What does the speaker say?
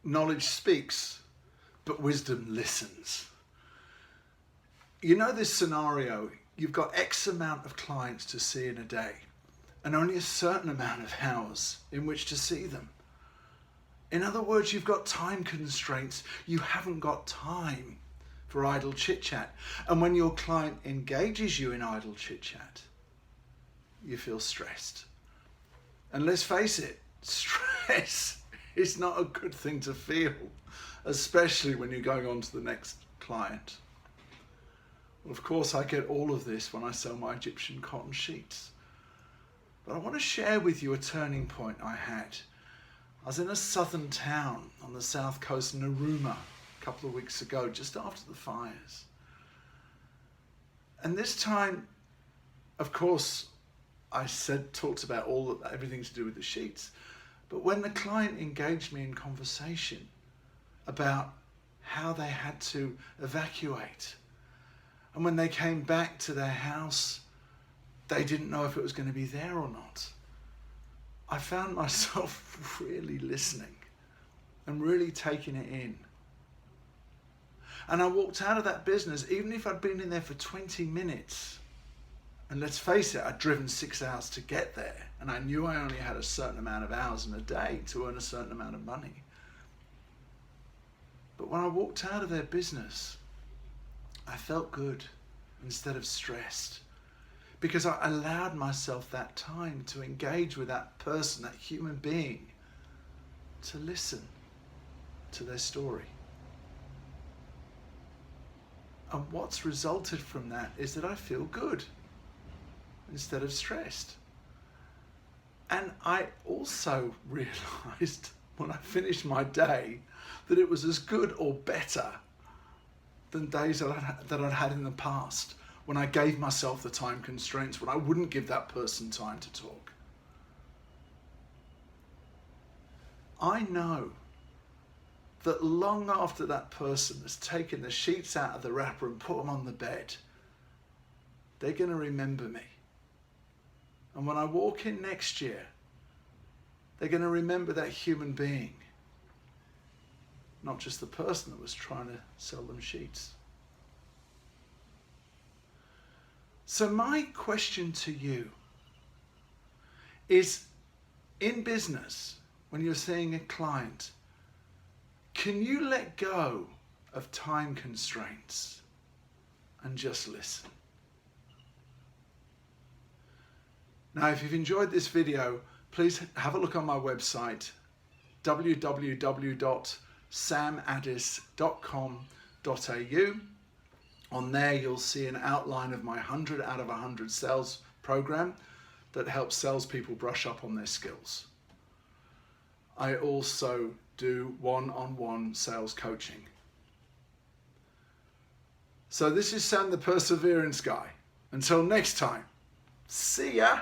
knowledge speaks, but wisdom listens. You know this scenario, you've got X amount of clients to see in a day and only a certain amount of hours in which to see them. In other words, you've got time constraints. You haven't got time for idle chit-chat. And when your client engages you in idle chit-chat, you feel stressed. And let's face it, stress is not a good thing to feel, especially when you're going on to the next client. Well, of course, I get all of this when I sell my Egyptian cotton sheets. But I want to share with you a turning point I had. I was in a southern town on the south coast, Narooma, a couple of weeks ago, just after the fires. And this time, of course, I talked about everything to do with the sheets. But when the client engaged me in conversation about how they had to evacuate, and when they came back to their house, they didn't know if it was going to be there or not. I found myself really listening and really taking it in. And I walked out of that business, even if I'd been in there for 20 minutes. And let's face it, I'd driven 6 hours to get there. And I knew I only had a certain amount of hours in a day to earn a certain amount of money. But when I walked out of their business, I felt good instead of stressed. Because I allowed myself that time to engage with that person, that human being, to listen to their story. And what's resulted from that is that I feel good instead of stressed. And I also realized when I finished my day that it was as good or better than days that I'd had in the past, when I gave myself the time constraints, when I wouldn't give that person time to talk. I know that long after that person has taken the sheets out of the wrapper and put them on the bed, they're going to remember me. And when I walk in next year, they're going to remember that human being, not just the person that was trying to sell them sheets. So my question to you is, in business, when you're seeing a client, can you let go of time constraints and just listen? Now, if you've enjoyed this video, please have a look on my website, www.samaddis.com.au. On there, you'll see an outline of my 100 out of 100 sales program that helps salespeople brush up on their skills. I also do one-on-one sales coaching. So this is Sam, the Perseverance Guy. Until next time, see ya.